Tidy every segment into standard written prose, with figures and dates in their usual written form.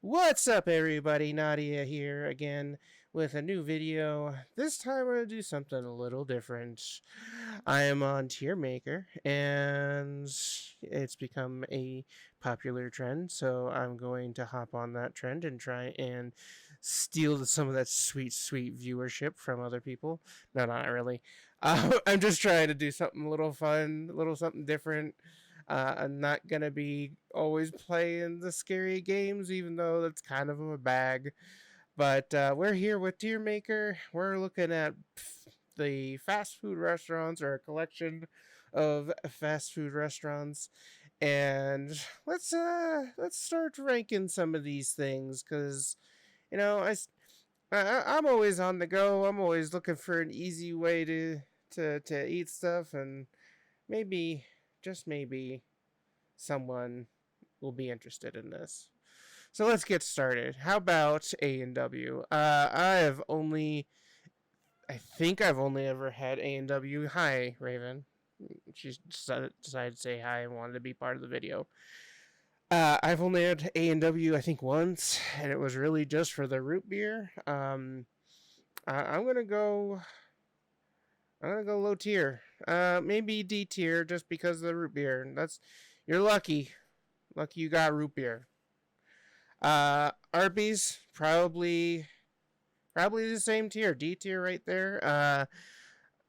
What's up, everybody? Nadia here again with a new video. This time we're going to do something a little different. I am on Tiermaker, and it's become a popular trend, so I'm going to hop on that trend and try and steal some of that sweet, sweet viewership from other people. No, not really. I'm just trying to do something a little fun, a little something different. I'm not gonna be always playing the scary games, even though that's kind of a bag. But we're here with Tiermaker. We're looking at the fast food restaurants, or a collection of fast food restaurants, and let's start ranking some of these things because you know I'm always on the go. I'm always looking for an easy way to eat stuff, and maybe, just maybe, someone will be interested in this. So let's get started. How about A&W? I think I've only ever had A&W. Hi, Raven. She decided to say hi and wanted to be part of the video. I've only had A&W, I think, once, and it was really just for the root beer. I'm gonna go. I'm gonna go low tier. Maybe D tier, just because of the root beer. You're lucky. Lucky you got root beer. Arby's probably the same tier, D tier right there.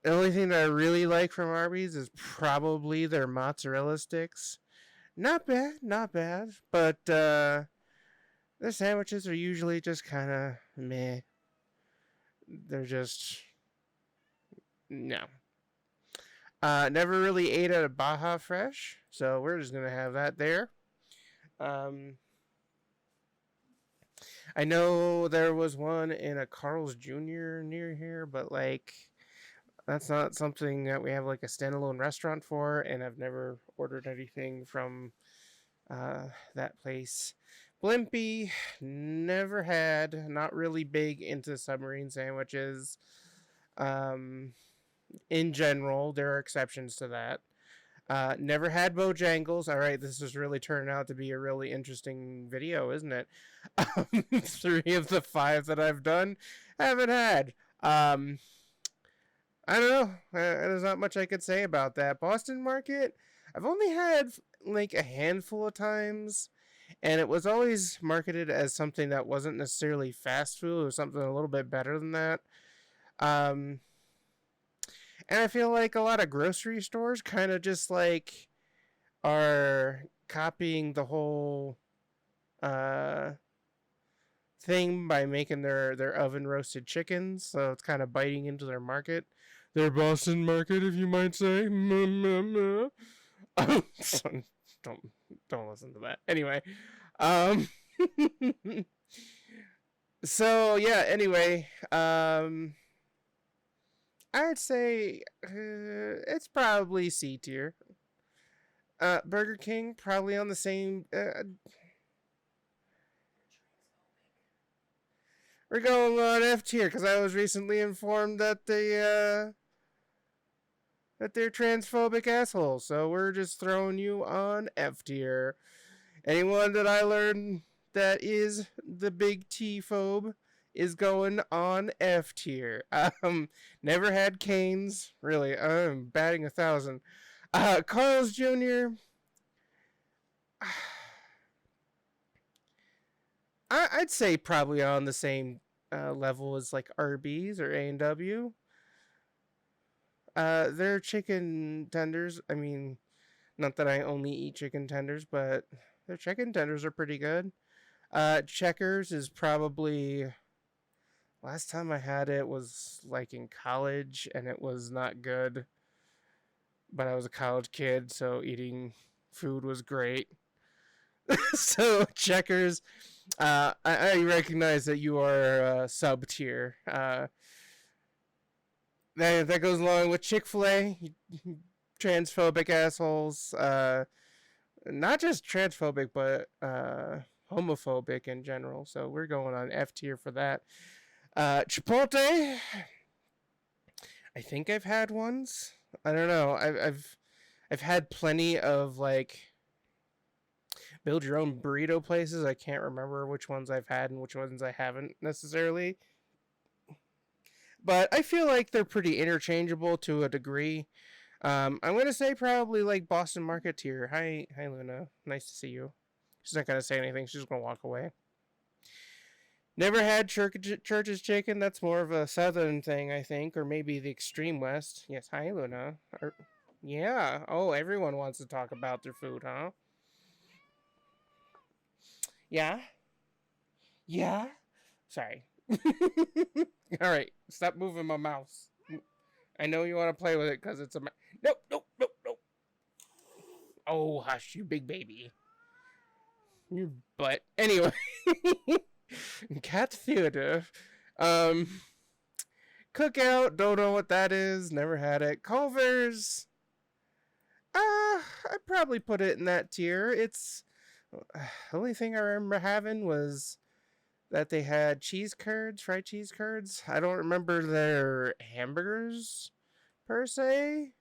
The only thing that I really like from Arby's is probably their mozzarella sticks. Not bad, not bad, but their sandwiches are usually just kind of meh. They're just no. Never really ate at a Baja Fresh, so we're just gonna have that there. Um, I know there was one in a Carl's Jr. near here, but like that's not something that we have like a standalone restaurant for, and I've never ordered anything from that place. Blimpie, never had. Not really big into submarine sandwiches. Um, in general, there are exceptions to that. Never had Bojangles. All right, this is really turning out to be a really interesting video, isn't it? 3 of the 5 that I've done haven't had. I don't know. There's not much I could say about that. Boston Market, I've only had like a handful of times, and it was always marketed as something that wasn't necessarily fast food. It was something a little bit better than that. Um, and I feel like a lot of grocery stores kind of just like are copying the whole uh, thing by making their oven roasted chickens. So it's kind of biting into their market, their Boston market, if you might say. don't don't listen to that. Anyway, um, so yeah. Anyway, I'd say it's probably C tier. Burger King probably on the same. We're going on F tier because I was recently informed that they're transphobic assholes. So we're just throwing you on F tier. Anyone that I learned that is the big T phobe is going on F tier. Never had Canes. Really, I'm batting 1,000. Carl's Jr. I'd say probably on the same level as like Arby's or A&W. Their chicken tenders, I mean, not that I only eat chicken tenders, but their chicken tenders are pretty good. Checkers is probably, last time I had it was like in college, and it was not good. But I was a college kid, so eating food was great. So Checkers, I recognize that you are sub tier. That goes along with Chick-fil-A, transphobic assholes. Not just transphobic, but homophobic in general. So we're going on F tier for that. Chipotle, I think I've had once. I don't know. I've had plenty of like build your own burrito places. I can't remember which ones I've had and which ones I haven't necessarily. But I feel like they're pretty interchangeable to a degree. I'm gonna say probably like Boston Marketeer. Hi, Luna. Nice to see you. She's not gonna say anything. She's just gonna walk away. Never had Church's chicken. That's more of a southern thing, I think, or maybe the extreme west. Yes, hi, Luna. Yeah. Oh, everyone wants to talk about their food, huh? Yeah. Yeah. Sorry. All right. Stop moving my mouse. I know you want to play with it because it's a. Nope, nope, nope, nope. Oh, hush, you big baby. Your butt. Anyway. Cat theater. Um. Cookout. Don't know what that is. Never had it. Culver's. I'd probably put it in that tier. It's. The only thing I remember having was that they had cheese curds, fried cheese curds. I don't remember their hamburgers per se,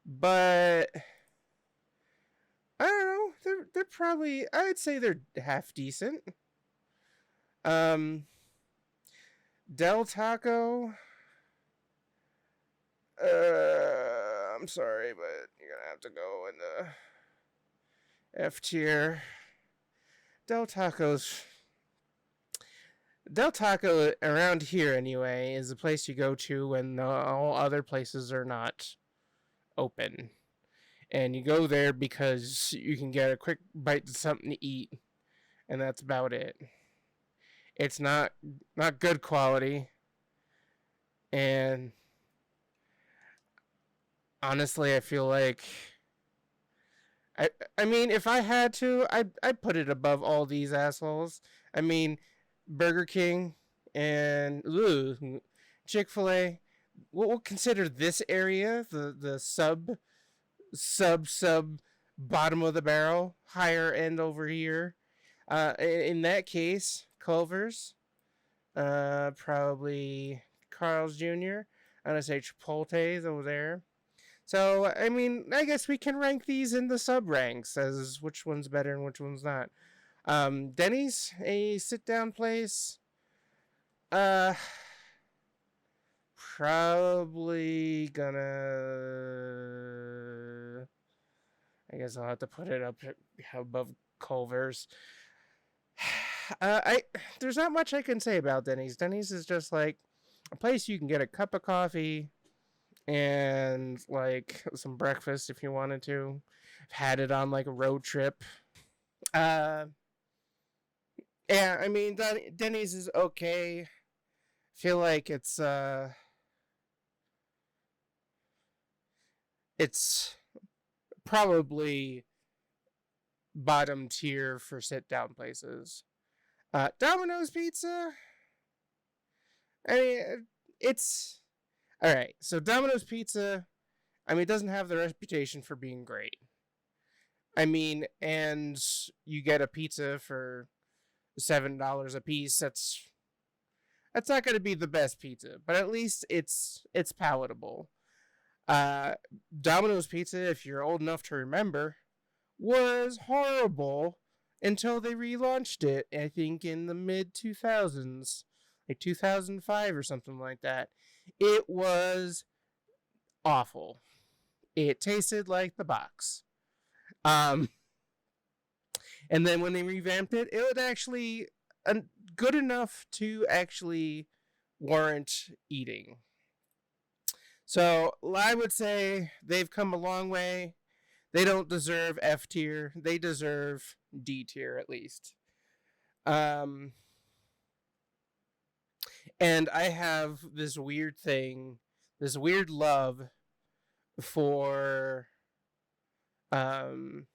but I don't know. They're probably, I'd say they're half decent. Um, Del Taco. I'm sorry, but you're gonna have to go in the F tier. Del Taco's Del Taco around here anyway is a place you go to when all other places are not open, and you go there because you can get a quick bite of something to eat, and that's about it. It's not good quality, and honestly, I feel like I I mean, if I had to, I'd put it above all these assholes. I mean, Burger King and Chick-fil-A. We'll consider this area the sub bottom of the barrel, higher end over here. In that case, Culver's, probably Carl's Jr. I'm gonna say Chipotle's over there. So I mean, I guess we can rank these in the sub ranks as which one's better and which one's not. Denny's, a sit down place. Uh, Probably gonna. I guess I'll have to put it up above Culver's. I There's not much I can say about Denny's. Denny's is just like a place you can get a cup of coffee and like some breakfast if you wanted to. I've had it on like a road trip. Uh, yeah, I mean Denny's is okay. Feel like it's probably bottom tier for sit down places. Domino's Pizza. I mean, it's all right. So Domino's Pizza. I mean, it doesn't have the reputation for being great. I mean, and you get a pizza for $7 a piece. That's not going to be the best pizza, but at least it's palatable. Uh, Domino's Pizza, if you're old enough to remember, was horrible until they relaunched it, I think in the mid 2000s, like 2005 or something like that. It was awful. It tasted like the box. Um, and then when they revamped it, it was actually good enough to actually warrant eating. So I would say they've come a long way. They don't deserve F tier. They deserve D tier at least. Um, and I have this weird thing, this weird love for um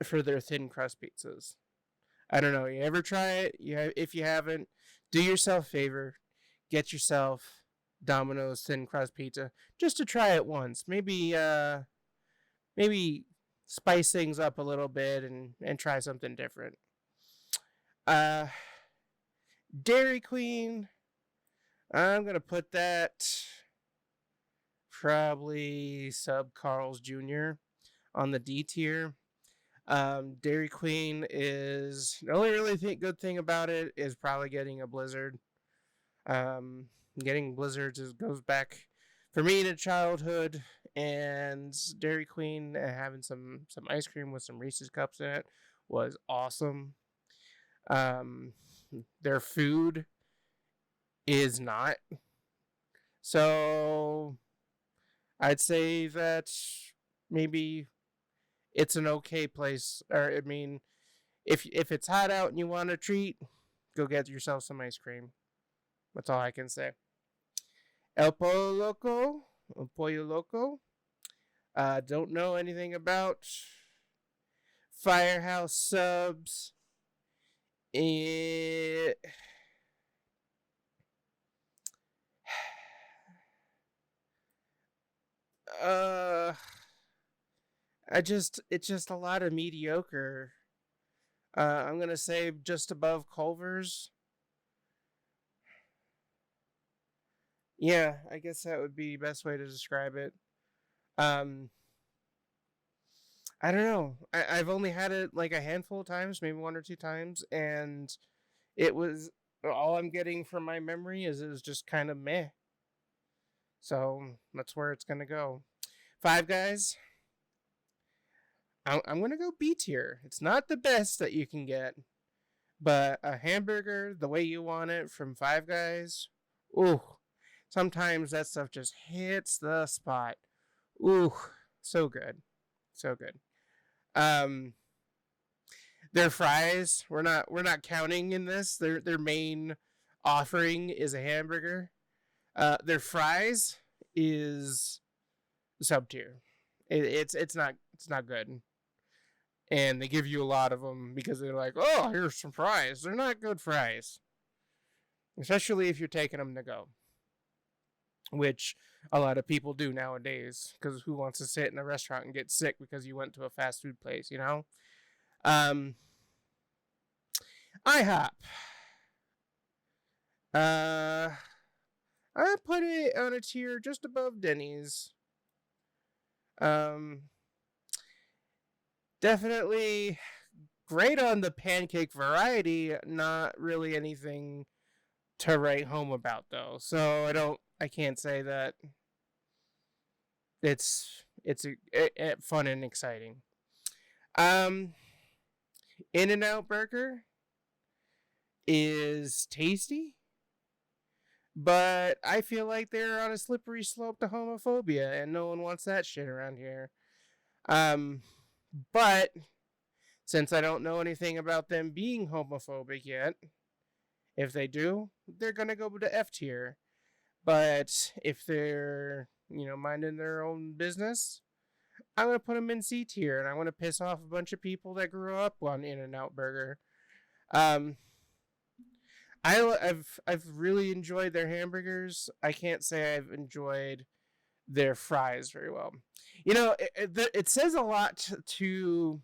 for their thin crust pizzas. I don't know. You ever try it? If you haven't, do yourself a favor. Get yourself Domino's thin crust pizza just to try it once. Maybe spice things up a little bit and try something different. Uh, Dairy Queen. I'm gonna put that probably sub Carl's Jr. on the D tier. Dairy Queen is the only really good thing about it is probably getting a Blizzard. Um, Getting Blizzards goes back for me to childhood, and Dairy Queen having some ice cream with some Reese's cups in it was awesome. Um, their food is not. So I'd say that maybe it's an okay place. Or I mean, if it's hot out and you want a treat, go get yourself some ice cream. That's all I can say. El Pollo Loco, El Pollo Loco. Don't know anything about Firehouse Subs. It uh it's just a lot of mediocre. I'm gonna say just above Culver's. Yeah, I guess that would be the best way to describe it. Um, I don't know. I've only had it like a handful of times, maybe one or two times, and it was all I'm getting from my memory is it was just kind of meh. So that's where it's gonna go. Five Guys. I'm gonna go B tier. It's not the best that you can get, but a hamburger the way you want it from Five Guys. Ooh, sometimes that stuff just hits the spot. Ooh, so good, so good. Um, their fries, we're not counting in this. Their main offering is a hamburger. Their fries is sub tier. It's not good. And they give you a lot of them because they're like, oh, here's some fries. They're not good fries, especially if you're taking them to go, which a lot of people do nowadays. Because who wants to sit in a restaurant and get sick because you went to a fast food place, you know? Um, IHOP. Uh, I put it on a tier just above Denny's. Um, Definitely great on the pancake variety. Not really anything to write home about though. So I can't say that it's fun and exciting. Um, In-N-Out Burger is tasty, but I feel like they're on a slippery slope to homophobia, and no one wants that shit around here. Um, but since I don't know anything about them being homophobic yet, if they do, they're gonna go to F tier. But if they're, minding their own business, I'm gonna put them in C tier, and I want to piss off a bunch of people that grew up on In-N-Out Burger. Um, I've really enjoyed their hamburgers. I can't say I've enjoyed their fries very well. It says a lot to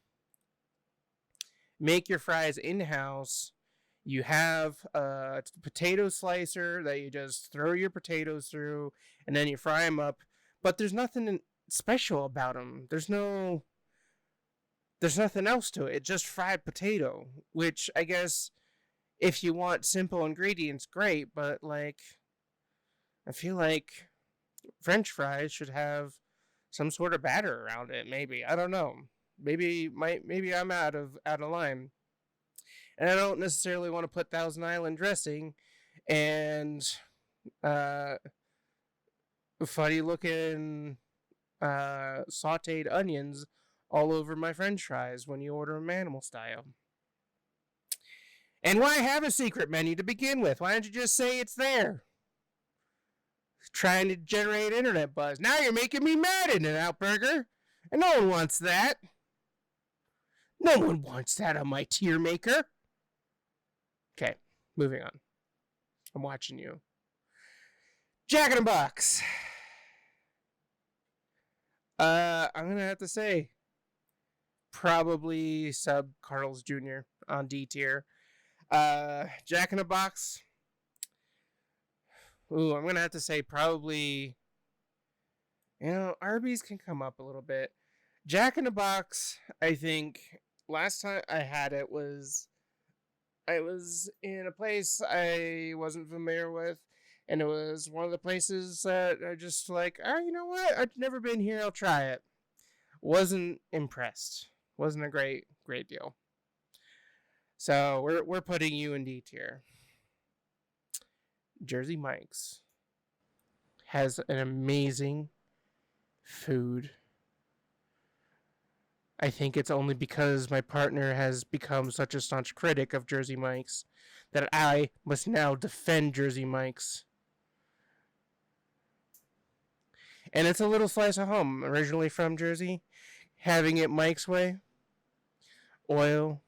make your fries in house. You have a potato slicer that you just throw your potatoes through, and then you fry them up. But there's nothing special about them. There's nothing else to it. It's just fried potato, which I guess if you want simple ingredients, great. But like, I feel like French fries should have some sort of batter around it. Maybe, I don't know. Maybe I'm out of line. And I don't necessarily want to put Thousand Island dressing and funny looking sauteed onions all over my French fries when you order them animal style. And why have a secret menu to begin with? Why don't you just say it's there? Trying to generate internet buzz. Now you're making me mad, In-N-Out Burger. And no one wants that. No one wants that on my Tiermaker. Okay, moving on. I'm watching you. Jack in the Box. I'm gonna have to say, probably sub Carl's Jr. on D tier. Jack in the Box. Ooh, I'm gonna have to say probably. Arby's can come up a little bit. Jack in the Box, I think, last time I had it was I was in a place I wasn't familiar with, and it was one of the places that I just like, oh, you know what? I've never been here. I'll try it. Wasn't impressed. Wasn't a great deal. So we're putting you in D tier. Jersey Mike's has an amazing food. I think it's only because my partner has become such a staunch critic of Jersey Mike's that I must now defend Jersey Mike's. And it's a little slice of home, originally from Jersey. Having it Mike's way, oil.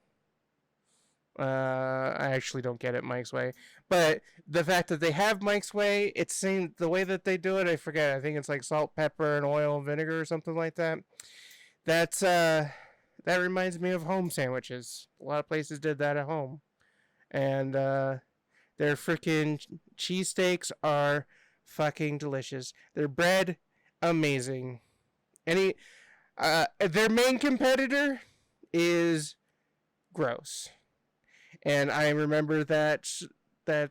I actually don't get it Mike's way, but the fact that they have Mike's way, it seems the way that they do it, I forget. I think it's like salt, pepper, and oil and vinegar or something like that. That's that reminds me of home sandwiches. A lot of places did that at home, and their freaking cheesesteaks are fucking delicious. Their bread, amazing. Any their main competitor is gross, and I remember that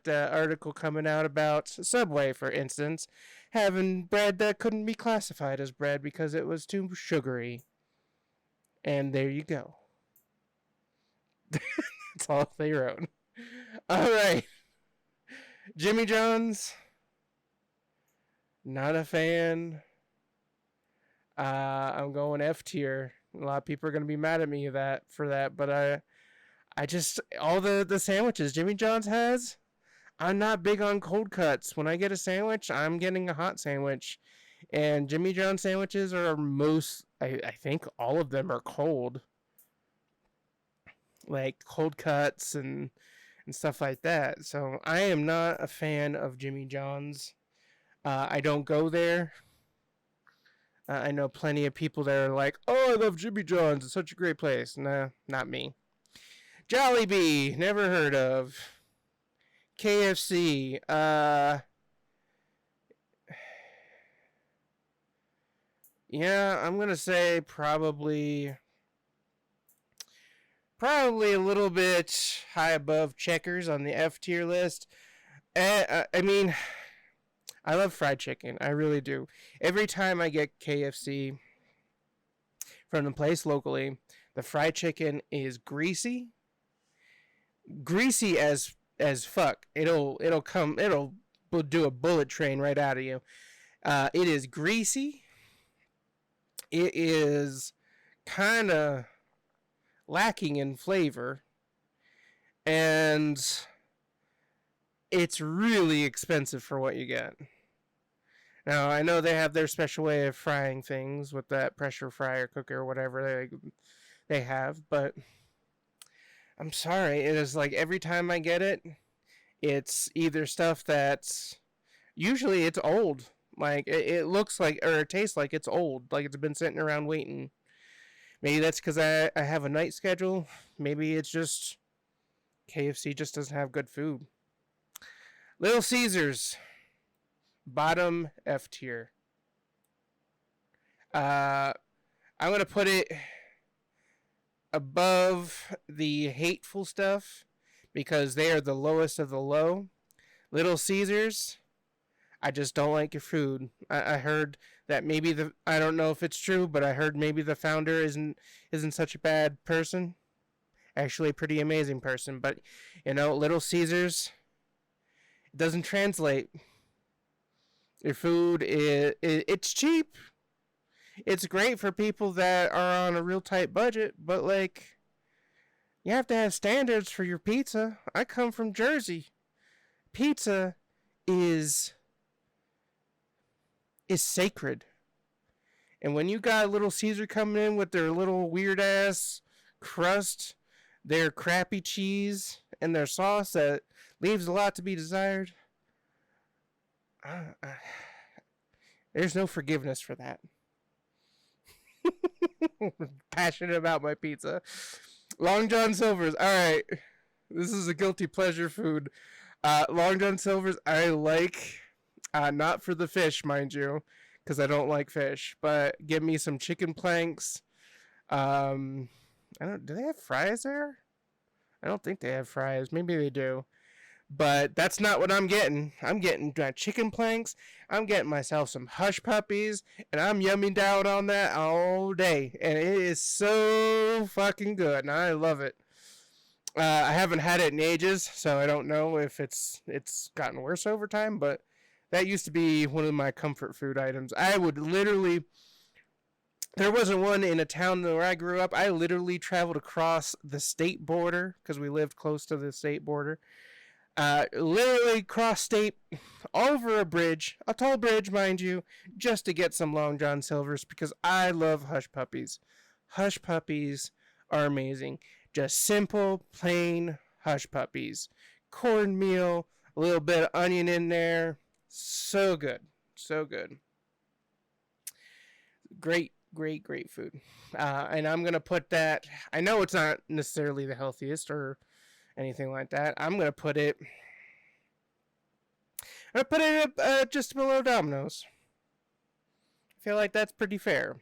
article coming out about Subway, for instance, having bread that couldn't be classified as bread because it was too sugary. And there you go. That's all they wrote. All right. Jimmy John's, not a fan. I'm going F tier. A lot of people are going to be mad at me for that, but I just all the sandwiches Jimmy John's has. I'm not big on cold cuts. When I get a sandwich, I'm getting a hot sandwich, and Jimmy John's sandwiches are I think all of them are cold, like cold cuts and stuff like that. So I am not a fan of Jimmy John's. I don't go there. I know plenty of people that are like, "Oh, I love Jimmy John's. It's such a great place." Nah, not me. Jollibee, never heard of. KFC, yeah, I'm gonna say probably a little bit high above Checkers on the F tier list. I mean, I love fried chicken. I really do. Every time I get KFC from the place locally, the fried chicken is greasy as fuck. It'll do a bullet train right out of you. It is greasy. It is kind of lacking in flavor, and it's really expensive for what you get. Now, I know they have their special way of frying things with that pressure fryer cooker or whatever they have, but I'm sorry. It is like every time I get it, it's either stuff that's usually it's old. Like it looks like or it tastes like it's old, like it's been sitting around waiting. Maybe that's because I have a night schedule. Maybe it's just KFC just doesn't have good food. Little Caesars, bottom F tier. I'm gonna put it above the hateful stuff because they are the lowest of the low. Little Caesars, I just don't like your food. I heard that maybe I don't know if it's true, but I heard maybe the founder isn't such a bad person. Actually, a pretty amazing person. But Little Caesars, it doesn't translate. Your food it's cheap. It's great for people that are on a real tight budget, but like you have to have standards for your pizza. I come from Jersey. Pizza is sacred. And when you got Little Caesar coming in with their little weird ass crust, their crappy cheese, and their sauce that leaves a lot to be desired, there's no forgiveness for that. Passionate about my pizza. Long John Silver's. All right. This is a guilty pleasure food. Long John Silver's, I like, not for the fish, mind you, because I don't like fish, but give me some chicken planks, Do they have fries there? I don't think they have fries. Maybe they do. But that's not what I'm getting. I'm getting my chicken planks. I'm getting myself some hush puppies, and I'm yumming down on that all day. And it is so fucking good, and I love it. I haven't had it in ages, so I don't know if it's gotten worse over time. But that used to be one of my comfort food items. I would literally. There wasn't one in a town where I grew up. I literally traveled across the state border because we lived close to the state border. Literally cross state over a bridge, a tall bridge, mind you, just to get some Long John Silver's because I love hush puppies. Hush puppies are amazing. Just simple, plain hush puppies. Cornmeal, a little bit of onion in there. So good. So good. Great, great, great food. And I'm going to put that, I know it's not necessarily the healthiest or anything like that. I'm going to put it just below Domino's. I feel like that's pretty fair.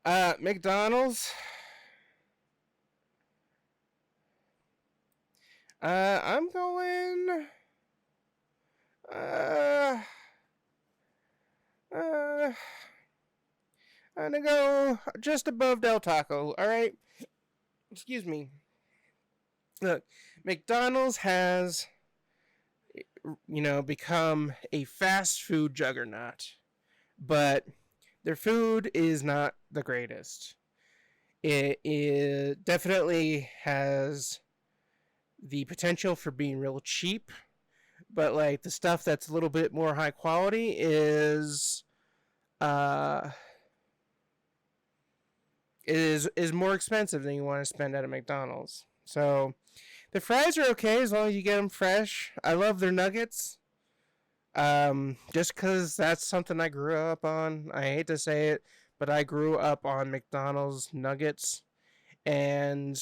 McDonald's. I'm going. I'm gonna go just above Del Taco. All right. Excuse me. Look, McDonald's has, become a fast food juggernaut, but their food is not the greatest. It definitely has the potential for being real cheap, but like the stuff that's a little bit more high quality is more expensive than you want to spend at a McDonald's. So the fries are okay as long as you get them fresh. I love their nuggets. Just because that's something I grew up on. I hate to say it, but I grew up on McDonald's nuggets. And,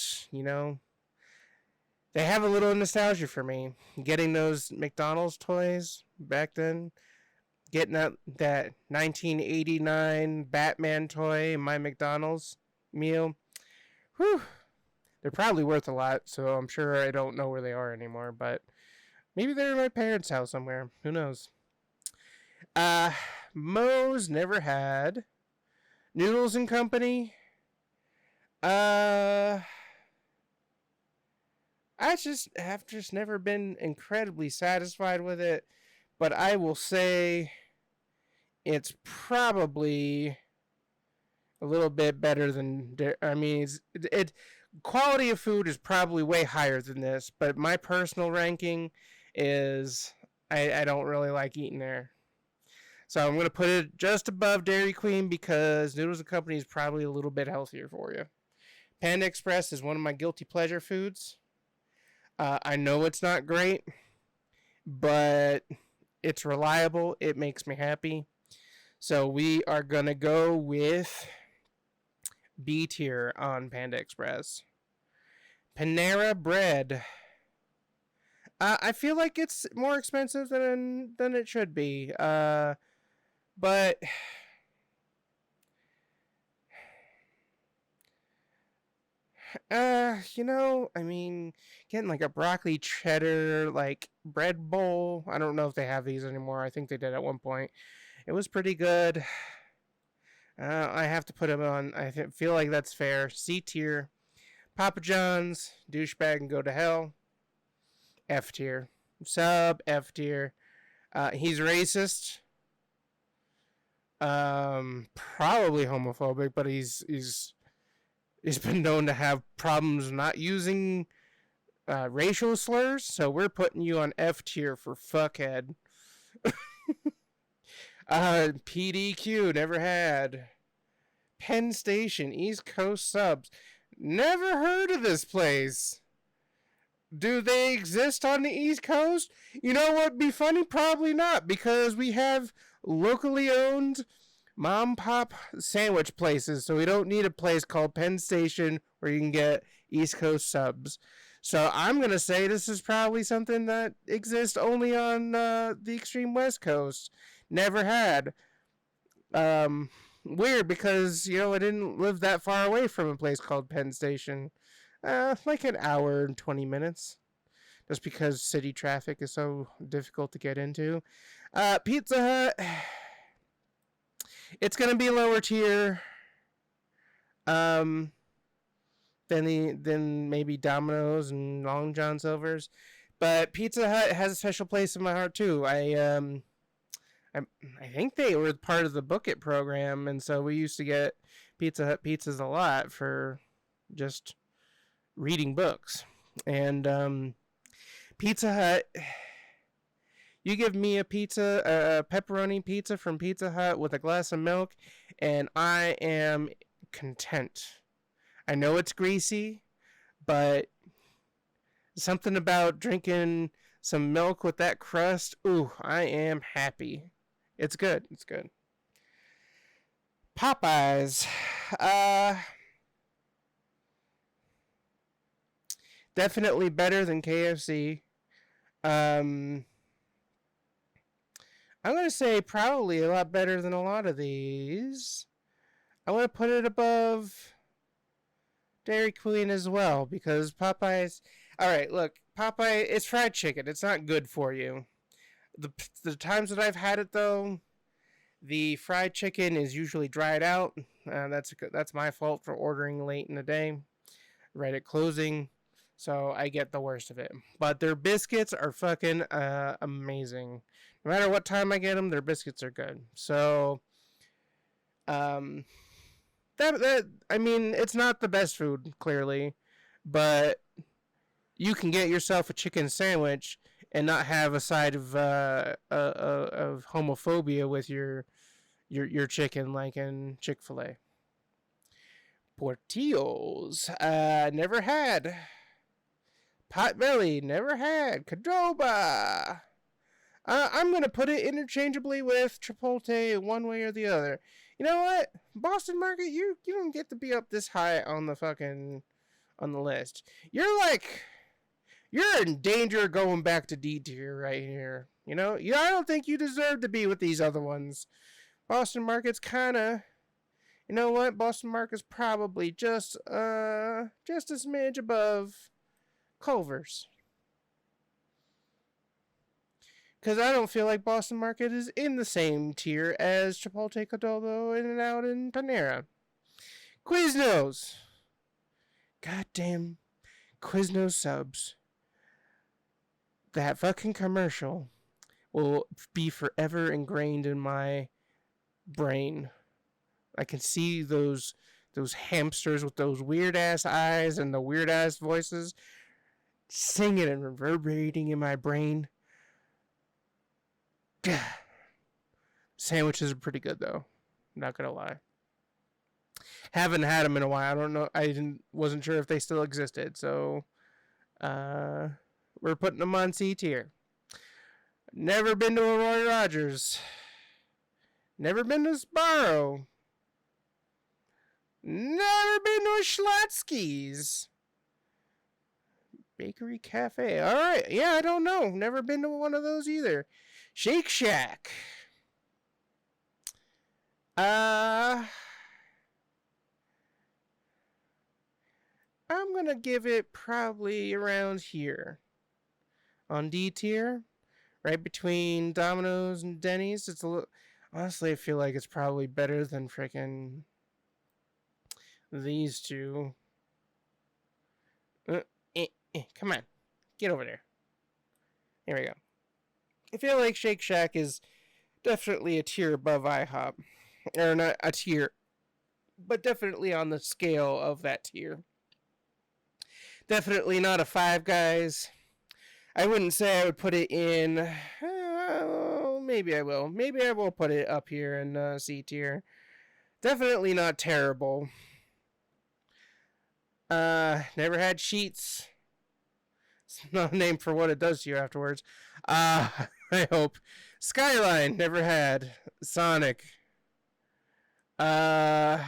they have a little nostalgia for me. Getting those McDonald's toys back then. Getting that 1989 Batman toy in my McDonald's meal. Whew. They're probably worth a lot, so I'm sure I don't know where they are anymore, but maybe they're in my parents' house somewhere. Who knows? Moe's never had. Noodles and Company. I have never been incredibly satisfied with it, but I will say it's probably a little bit better than. I mean, quality of food is probably way higher than this, but my personal ranking is I don't really like eating there. So I'm going to put it just above Dairy Queen because Noodles and Company is probably a little bit healthier for you. Panda Express is one of my guilty pleasure foods. I know it's not great, but it's reliable. It makes me happy. So we are going to go with B tier on Panda Express. Panera Bread. I feel like it's more expensive than it should be. But I mean, getting like a broccoli cheddar like bread bowl. I don't know if they have these anymore. I think they did at one point. It was pretty good. I have to put them on. I feel like that's fair. C tier. Papa John's, douchebag and go to hell. F tier. Sub F tier. He's racist. Probably homophobic, but he's been known to have problems not using racial slurs. So we're putting you on F tier for fuckhead. PDQ, never had. Penn Station, East Coast subs. Never heard of this place. Do they exist on the East Coast? You know what would be funny? Probably not, because we have locally owned mom pop sandwich places, so we don't need a place called Penn Station where you can get East Coast subs. So I'm going to say this is probably something that exists only on the extreme West Coast. Never had. weird because, I didn't live that far away from a place called Penn Station. Like an hour and 20 minutes. Just because city traffic is so difficult to get into. Pizza Hut, it's going to be lower tier um, than maybe Domino's and Long John Silver's. But Pizza Hut has a special place in my heart, too. I think they were part of the Book It program, and so we used to get Pizza Hut pizzas a lot for just reading books. And Pizza Hut, you give me a pepperoni pizza from Pizza Hut with a glass of milk, and I am content. I know it's greasy, but something about drinking some milk with that crust, ooh, I am happy. It's good. It's good. Popeyes. Definitely better than KFC. I'm going to say probably a lot better than a lot of these. I want to put it above Dairy Queen as well because Popeyes. All right, look, Popeye, it's fried chicken. It's not good for you. The times that I've had it though, the fried chicken is usually dried out. That's my fault for ordering late in the day, right at closing, so I get the worst of it. But their biscuits are fucking amazing. No matter what time I get them, their biscuits are good. So, I mean, it's not the best food clearly, but you can get yourself a chicken sandwich and not have a side of homophobia with your chicken like in Chick-fil-A. Portillo's, never had. Potbelly, never had. Qdoba. I'm going to put it interchangeably with Chipotle one way or the other. You know what? Boston Market, you don't get to be up this high on the list. You're in danger of going back to D tier right here. I don't think you deserve to be with these other ones. Boston Market's kind of, you know what? Boston Market's probably just a smidge above Culver's. Because I don't feel like Boston Market is in the same tier as Chipotle, Qdoba, In-N-Out, and Panera. Quiznos. Goddamn Quiznos subs. That fucking commercial will be forever ingrained in my brain. I can see those hamsters with those weird ass eyes and the weird ass voices singing and reverberating in my brain. Sandwiches are pretty good though. Not gonna lie. Haven't had them in a while. I don't know. Wasn't sure if they still existed. So, we're putting them on C tier. Never been to a Roy Rogers. Never been to Sbarro. Never been to a Schlotsky's. Bakery Cafe. Alright, yeah, I don't know. Never been to one of those either. Shake Shack. I'm gonna give it probably around here. On D tier. Right between Domino's and Denny's. It's a little... Honestly, I feel like it's probably better than frickin' these two. Come on. Get over there. Here we go. I feel like Shake Shack is definitely a tier above IHOP. Or not a tier, but definitely on the scale of that tier. Definitely not a Five Guys. I wouldn't say I would put it in... maybe I will. Maybe I will put it up here in C tier. Definitely not terrible. Never had Sheets. It's not a name for what it does to you afterwards. I hope. Skyline, never had. Sonic. I'll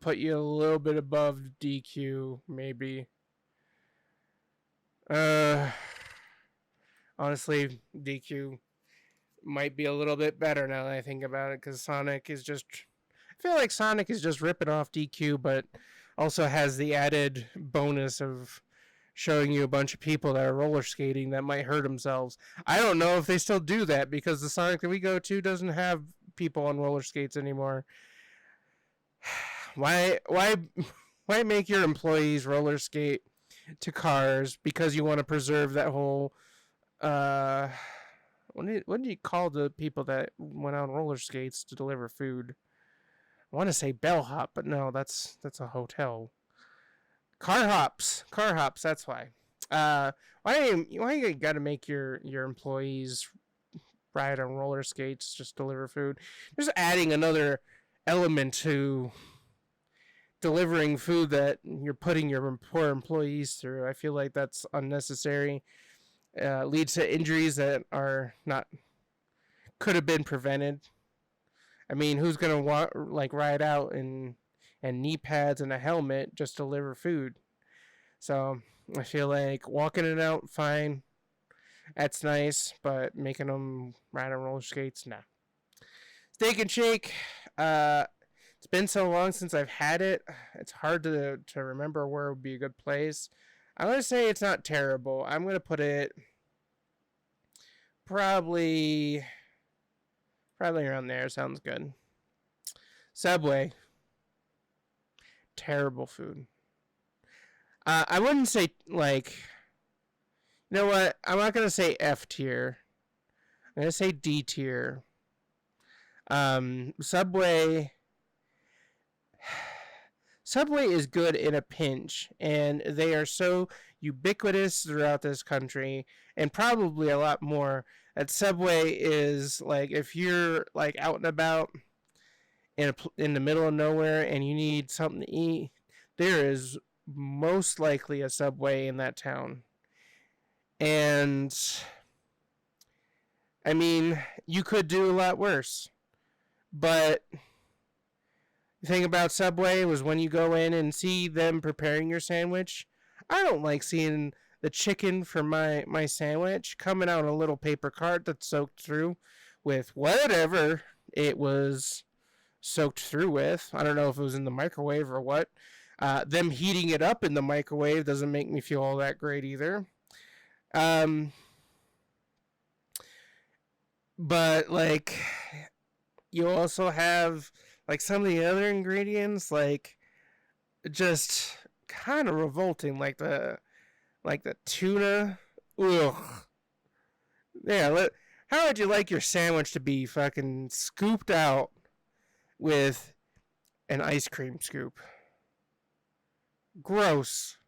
put you a little bit above DQ, maybe. Honestly, DQ. might be a little bit better now that I think about it, because Sonic is just. I feel like Sonic is just ripping off DQ, but also has the added bonus of showing you a bunch of people that are roller skating that might hurt themselves. I don't know if they still do that because the Sonic that we go to doesn't have people on roller skates anymore. Why make your employees roller skate to cars because you want to preserve that whole what do you call the people that went on roller skates to deliver food? I want to say bellhop, but no, that's a hotel. Car hops. That's why. Why you got to make your employees ride on roller skates just deliver food? Just adding another element to delivering food that you're putting your poor employees through. I feel like that's unnecessary. Leads to injuries that are not could have been prevented. I mean, who's gonna ride out and knee pads and a helmet just to deliver food? So I feel like walking it out, fine. That's nice, but making them ride on roller skates, nah. Steak and Shake. It's been so long since I've had it. It's hard to remember where would be a good place. I'm gonna say it's not terrible. I'm gonna put it probably around there. Sounds good. Subway. Terrible food. I wouldn't say like. You know what? I'm not gonna say F tier. I'm gonna say D tier. Subway. Subway is good in a pinch, and they are so ubiquitous throughout this country, and probably a lot more. That Subway is like if you're like out and about in the middle of nowhere and you need something to eat, there is most likely a Subway in that town. And I mean, you could do a lot worse, but the thing about Subway was when you go in and see them preparing your sandwich, I don't like seeing the chicken for my sandwich coming out in a little paper cart that's soaked through with whatever it was soaked through with. I don't know if it was in the microwave or what. Them heating it up in the microwave doesn't make me feel all that great either. But like, you also have like some of the other ingredients, like just kind of revolting, like the tuna. Ugh. Yeah. How would you like your sandwich to be fucking scooped out with an ice cream scoop? Gross.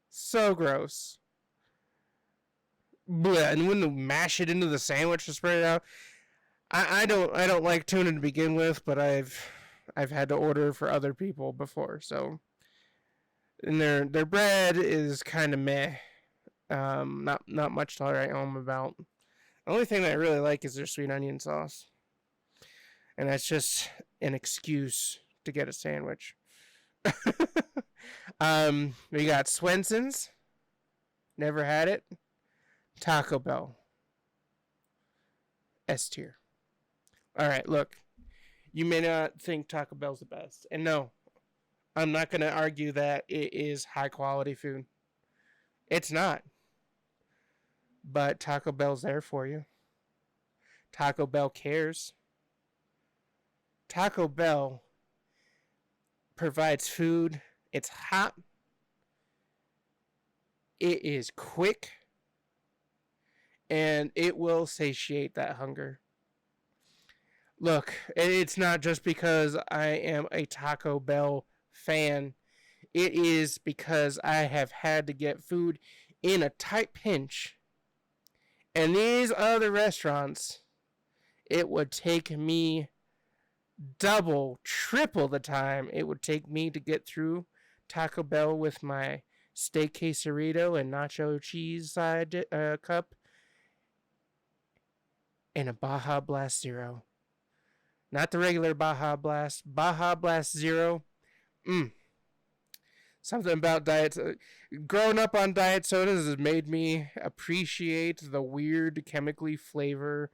So gross. Blech. And when you mash it into the sandwich to spread it out. I don't like tuna to begin with, but I've had to order for other people before, so and their bread is kind of meh. Not much to write home about. The only thing that I really like is their sweet onion sauce, and that's just an excuse to get a sandwich. We got Swenson's. Never had it. Taco Bell. S tier. All right, look. You may not think Taco Bell's the best. And no, I'm not going to argue that it is high quality food. It's not. But Taco Bell's there for you. Taco Bell cares. Taco Bell provides food. It's hot. It is quick. And it will satiate that hunger. Look, it's not just because I am a Taco Bell fan. It is because I have had to get food in a tight pinch. And these other restaurants, it would take me double, triple the time it would take me to get through Taco Bell with my steak quesarito and nacho cheese side cup and a Baja Blast Zero. Not the regular Baja Blast. Baja Blast Zero. Something about diet. Growing up on diet sodas has made me appreciate the weird chemically flavor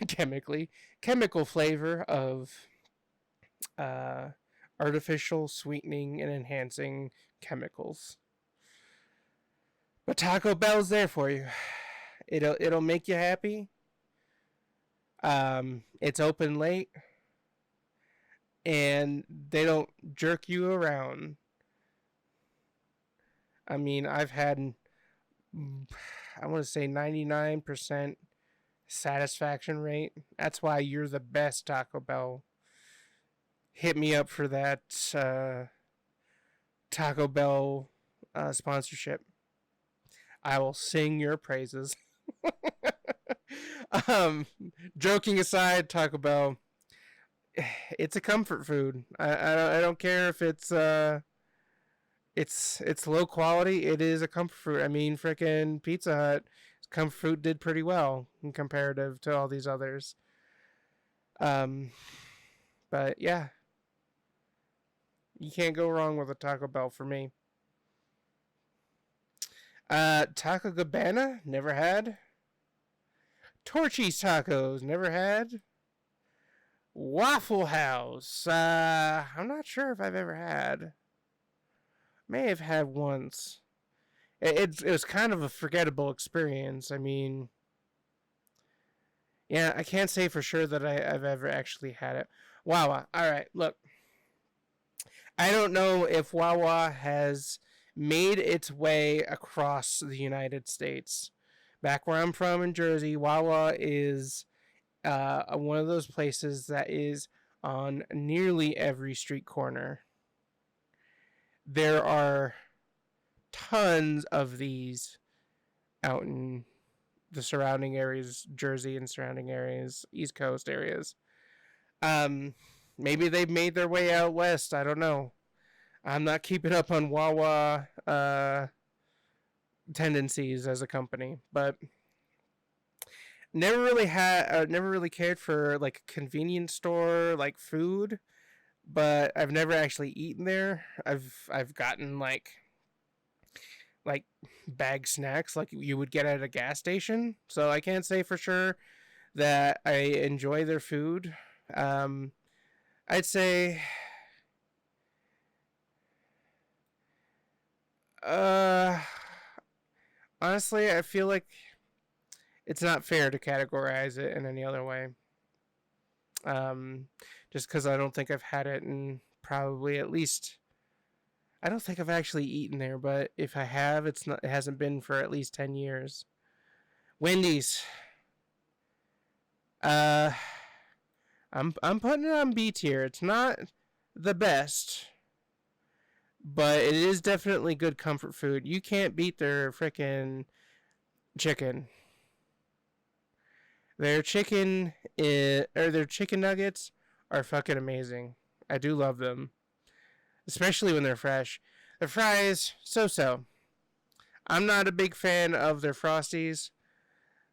chemically chemical flavor of uh, artificial sweetening and enhancing chemicals. But Taco Bell's there for you. It'll make you happy. It's open late, and they don't jerk you around. I mean, I've had, I want to say 99% satisfaction rate. That's why you're the best, Taco Bell. Hit me up for that Taco Bell sponsorship. I will sing your praises. um, Joking aside, Taco Bell, it's a comfort food. I don't care if it's low quality. It is a comfort food. I mean, freaking Pizza Hut comfort food did pretty well in comparative to all these others. Um, but yeah, you can't go wrong with a Taco Bell for me. Taco Cabana, never had. Torchy's Tacos, never had. Waffle House, I'm not sure if I've ever had. May have had once. It was kind of a forgettable experience. I mean, yeah, I can't say for sure that I've ever actually had it. Wawa. All right, look. I don't know if Wawa has made its way across the United States. Back where I'm from in Jersey, Wawa is one of those places that is on nearly every street corner. There are tons of these out in the surrounding areas, Jersey and surrounding areas, East Coast areas. Maybe they've made their way out west. I don't know. I'm not keeping up on Wawa tendencies as a company, but never really cared for like a convenience store like food, but I've never actually eaten there. I've gotten like bag snacks like you would get at a gas station, so I can't say for sure that I enjoy their food. I'd say uh honestly, I feel like it's not fair to categorize it in any other way. Um, just because I don't think I've had it in probably at least. I don't think I've actually eaten there, but if I have, it's not. It hasn't been for at least 10 years. Wendy's. Uh, I'm putting it on B tier. It's not the best, but it is definitely good comfort food. You can't beat their freaking chicken. Their chicken nuggets are fucking amazing. I do love them, especially when they're fresh. The fries, so. I'm not a big fan of their Frosties,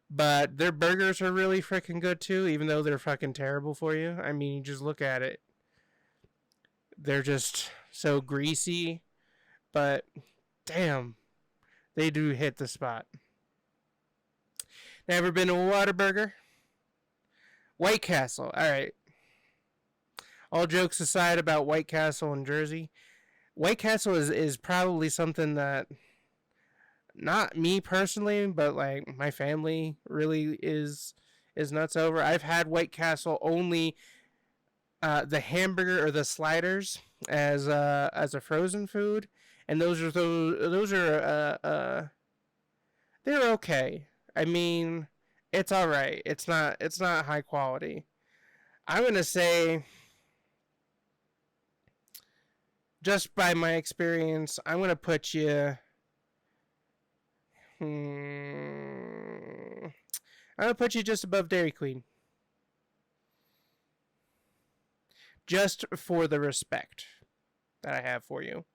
but their burgers are really freaking good too, even though they're fucking terrible for you. I mean, you just look at it. They're just so greasy, but damn, they do hit the spot. Never been to a Whataburger? White Castle. All right. All jokes aside about White Castle in Jersey, White Castle is probably something that not me personally, but like my family really is nuts over. I've had White Castle only the hamburger or the sliders as a frozen food, and those are they're okay. I mean, it's all right. It's not high quality. I'm gonna say, just by my experience, I'm gonna put you. I'm gonna put you just above Dairy Queen, just for the respect that I have for you.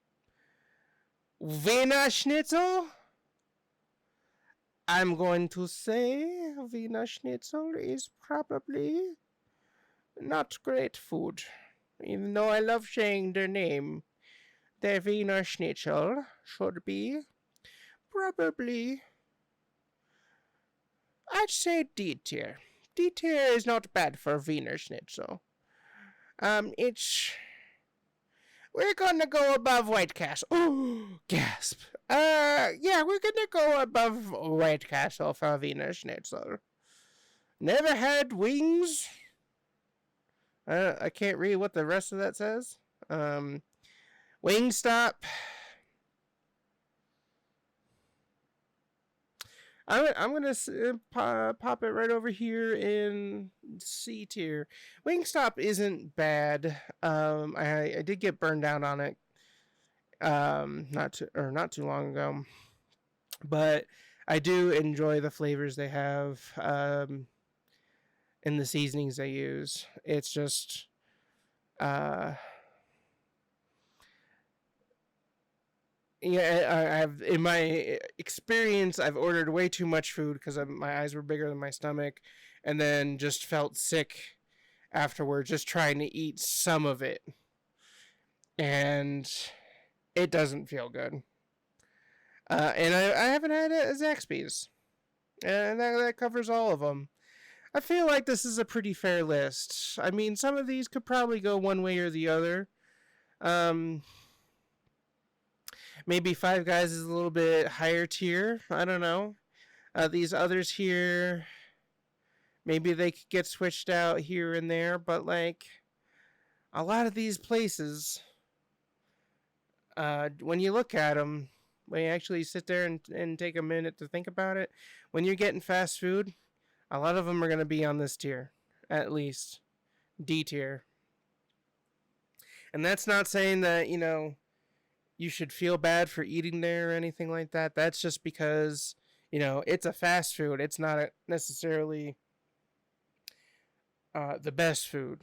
Wiener Schnitzel. I'm going to say Wiener Schnitzel is probably not great food, even though I love saying their name. The Wiener Schnitzel should be probably, I'd say D tier. D tier is not bad for Wiener Schnitzel. It's we're gonna go above White Castle. Oh, gasp. Yeah, we're gonna go above White Castle for Wiener Schnitzel. Never had wings. I can't read what the rest of that says. Wingstop. I'm gonna pop it right over here in C tier. Wingstop isn't bad. I did get burned out on it. Not too long ago, but I do enjoy the flavors they have. And the seasonings they use. It's just I've in my experience, I've ordered way too much food because my eyes were bigger than my stomach, and then just felt sick afterwards, just trying to eat some of it, and it doesn't feel good. And I haven't had a Zaxby's, and that covers all of them. I feel like this is a pretty fair list. I mean, some of these could probably go one way or the other. Maybe Five Guys is a little bit higher tier. I don't know. These others here, maybe they could get switched out here and there, but like a lot of these places, when you look at them, when you actually sit there and take a minute to think about it, when you're getting fast food, a lot of them are going to be on this tier, at least D tier. And that's not saying that, you should feel bad for eating there or anything like that. That's just because, it's a fast food. It's not necessarily the best food.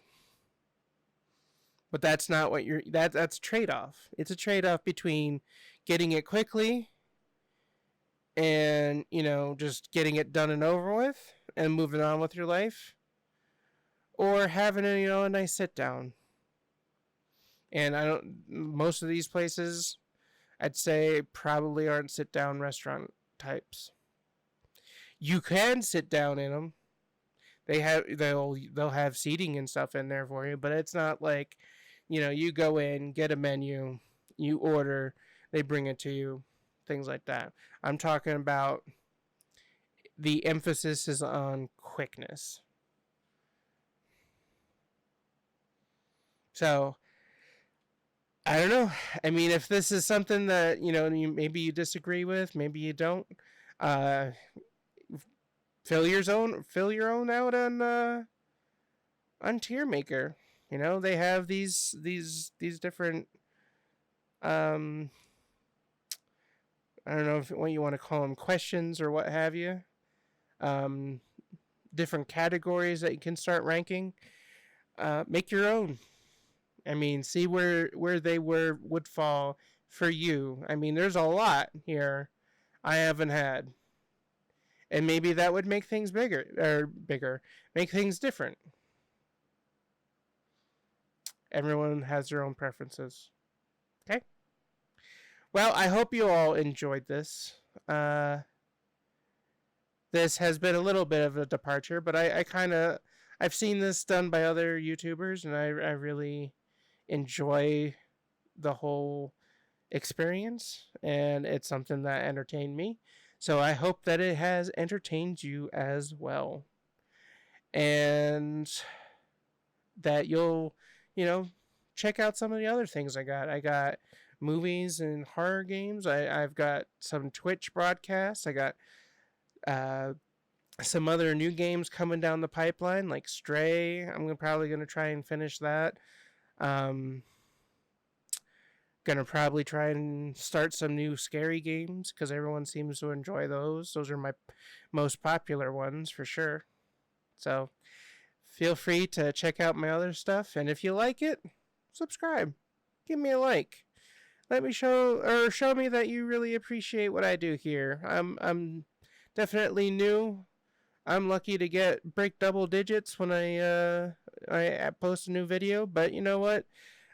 But that's not what that's a trade-off. It's a trade-off between getting it quickly and, just getting it done and over with and moving on with your life, or having a nice sit down. And most of these places, I'd say probably aren't sit down restaurant types. You can sit down in them. They'll have seating and stuff in there for you, but it's not like, you go in, get a menu, you order, they bring it to you, things like that. I'm talking about the emphasis is on quickness. So, I don't know. I mean, if this is something that, maybe you disagree with, maybe you don't, uh, fill your own out on Tiermaker. They have these different, I don't know what you want to call them, questions or what have you. Different categories that you can start ranking. Make your own. I mean, see where they would fall for you. I mean, there's a lot here I haven't had. And maybe that would make things bigger, make things different. Everyone has their own preferences. Okay? Well, I hope you all enjoyed this. This has been a little bit of a departure, but I've seen this done by other YouTubers, and I really enjoy the whole experience, and it's something that entertained me. So I hope that it has entertained you as well. And that you'll, check out some of the other things I got. I got movies and horror games. I've got some Twitch broadcasts. I got some other new games coming down the pipeline, like Stray. I'm probably going to try and finish that. Gonna probably try and start some new scary games because everyone seems to enjoy those. Those are my most popular ones for sure. So feel free to check out my other stuff, and if you like it, subscribe. Give me a like. Let me show me that you really appreciate what I do here. I'm definitely new. I'm lucky to break double digits when I post a new video, but you know what?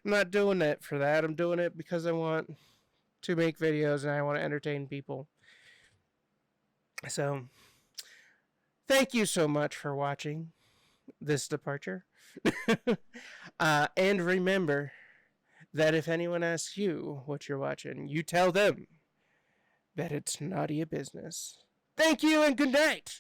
I'm not doing it for that. I'm doing it because I want to make videos and I want to entertain people. So, Thank you so much for watching this departure. And remember that if anyone asks you what you're watching, you tell them that it's naughty a business. Thank you and good night.